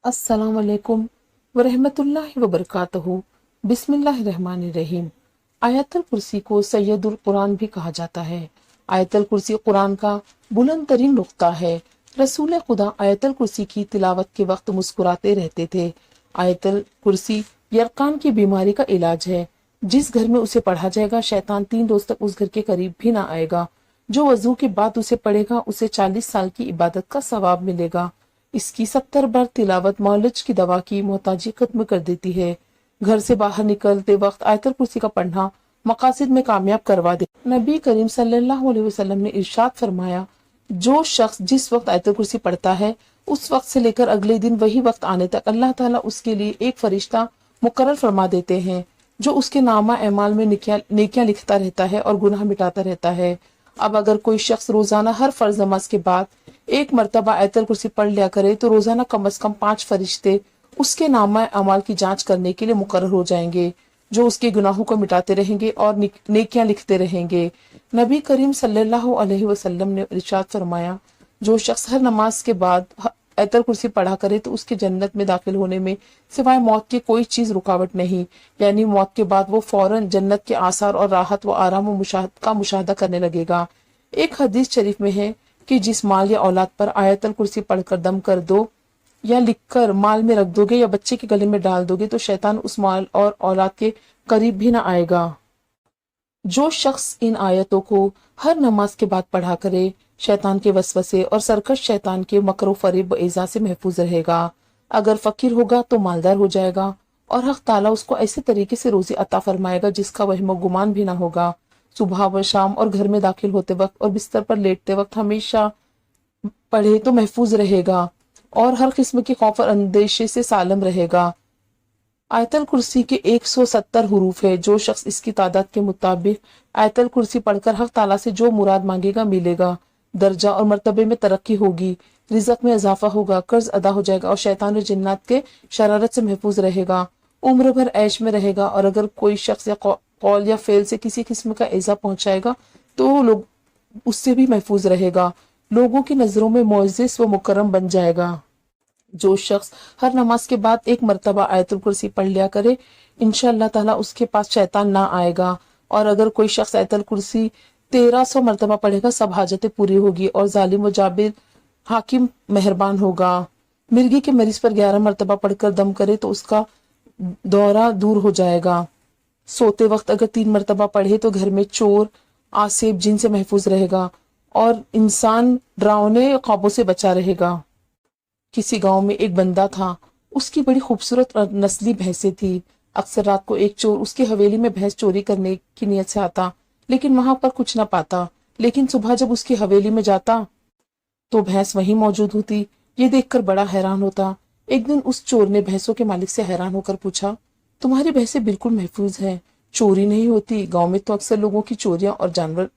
अस्सलाम वालेकुम वरहमतुल्लाहि वबरकातुहू। बिस्मिल्लाहिर्रहमानिर्रहीम। आयतल कुर्सी को सैयदुल कुरान भी कहा जाता है। आयतल कुर्सी कुरान का बुलंद तरीन नुक्ता है। रसूल खुदा आयतल कुर्सी की तिलावत के वक्त मुस्कुराते रहते थे। आयतल कुर्सी यरकान की बीमारी का इलाज है। जिस घर में उसे पढ़ा जाएगा शैतान 3 रोज तक उस घर के करीब भी ना आएगा। जो वजू के बाद उसे पढ़ेगा उसे 40 साल की इबादत का सवाब मिलेगा। इसकी 70 बार तिलावत मौलज की दवा की मोहताजी खत्म कर देती है। घर से बाहर निकलते वक्त आयतल कुर्सी का पढ़ना मकासद में कामयाब करवा दे। नबी करीम सल्लल्लाहु अलैहि वसल्लम ने इरशाद फरमाया, जो शख्स जिस वक्त आयतल कुर्सी पढ़ता है उस वक्त से लेकर अगले दिन वही वक्त आने तक अल्लाह ताला उसके लिए एक फरिश्ता मुकर्रर फरमा देते हैं जो उसके नामा एमाल में नेकियां लिखता रहता है और गुनाह मिटाता रहता है। अब अगर कोई शख्स रोजाना हर फर्ज नमाज के बाद एक मरतबा आयतल कुर्सी पढ़ लिया करे तो रोजाना कम से कम 5 फरिश्ते उसके नामा अमाल की जांच करने के लिए मुकर्रर हो जाएंगे, जो उसके गुनाहों को मिटाते रहेंगे और नेकियां लिखते रहेंगे। नबी करीम सल्लल्लाहु अलैहि वसल्लम ने इरशाद फरमाया, जो शख्स हर नमाज के बाद आयतल कुर्सी पढ़ा करे तो उसके जन्नत में दाखिल होने में सिवाय मौत की कोई चीज रुकावट नहीं, यानी मौत के बाद वो फौरन जन्नत के आसार और राहत व आराम का मुशाहदा करने लगेगा। एक हदीस शरीफ में है कि जिस माल या औलाद पर आयतल कुर्सी पढ़कर दम कर दो या लिखकर माल में रख दोगे या बच्चे के गले में डाल दोगे तो शैतान उस माल और औलाद के करीब भी ना आएगा। जो शख्स इन आयतों को हर नमाज के बाद पढ़ा करे शैतान के वसवसे और सरकश शैतान के मकरो फरेब व ईज़ा से महफूज रहेगा। अगर फकीर होगा तो मालदार हो जाएगा और हक ताला उसको ऐसे तरीके से रोजी अता फरमाएगा जिसका वहम गुमान भी ना होगा। सुबह व शाम और घर में दाखिल होते वक्त और बिस्तर पर लेटते वक्त हमेशा पढ़े तो महफूज रहेगा और हर किस्म के खौफ और अंदेशे से सालम रहेगा। आयतल कुर्सी के 170 हुरूफ है। जो शख्स इसकी तादाद के मुताबिक आयतल कुर्सी पढ़कर हक ताला से जो मुराद मांगेगा मिलेगा। दर्जा और मर्तबे में तरक्की होगी, रिज़्क में इजाफा होगा, कर्ज अदा हो जाएगा और शैतान और जिन्नात के शरारत से महफूज रहेगा। उम्र भर ऐश में रहेगा और अगर कोई शख्स या कौल या फेल से किसी किस्म का ईज़ा पहुंचाएगा तो लोग उससे भी महफूज रहेगा। लोगों की नजरों में मुअज़्ज़ज़ व मुकर्रम बन जाएगा। जो शख्स हर नमाज के बाद एक मरतबा आयतुल कुर्सी पढ़ लिया करे इंशाअल्लाह ताला उसके पास शैतान ना आएगा। और अगर कोई शख्स आयतुल कुर्सी 1300 मरतबा पढ़ेगा सब हाजतें पूरी होगी और जालिम व जाबिर हाकिम मेहरबान होगा। मिर्गी के मरीज पर 11 मरतबा पढ़कर दम करे तो उसका दौरा दूर हो जाएगा। सोते वक्त अगर 3 मरतबा पढ़े तो घर में चोर आसेब जिन से महफूज रहेगा और इंसान डरावने ख्वाबों से बचा रहेगा। किसी गांव में एक बंदा था, उसकी बड़ी खूबसूरत और नस्ली भैंसें थी। अक्सर रात को एक चोर उसकी हवेली में भैंस चोरी करने की नीयत से आता लेकिन वहां पर कुछ न पाता, लेकिन सुबह जब उसकी हवेली में जाता तो भैंस वहीं मौजूद होती। ये देखकर बड़ा हैरान होता। एक दिन उस चोर ने भैंसों के मालिक से हैरान होकर पूछा, तुम्हारी भैंसें बिल्कुल महफूज हैं, चोरी नहीं होती, गांव में तो अक्सर लोगों की चोरियां और जानवर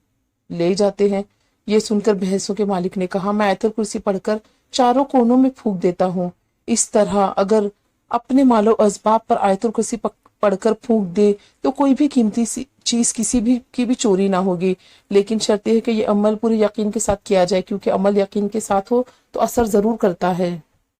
ले जाते हैं। ये सुनकर भैंसों के मालिक ने कहा, मैं आयतुल कुर्सी पढ़कर चारों कोनों में फूंक देता हूँ। इस तरह अगर अपने मालो अज़बाब पर आयतुल कुर्सी पढ़कर फूंक दे तो कोई भी कीमती चीज किसी भी की भी चोरी ना होगी, लेकिन शर्त है कि ये अमल पूरे यकीन के साथ किया जाए, क्योंकि अमल यकीन के साथ हो तो असर जरूर करता है।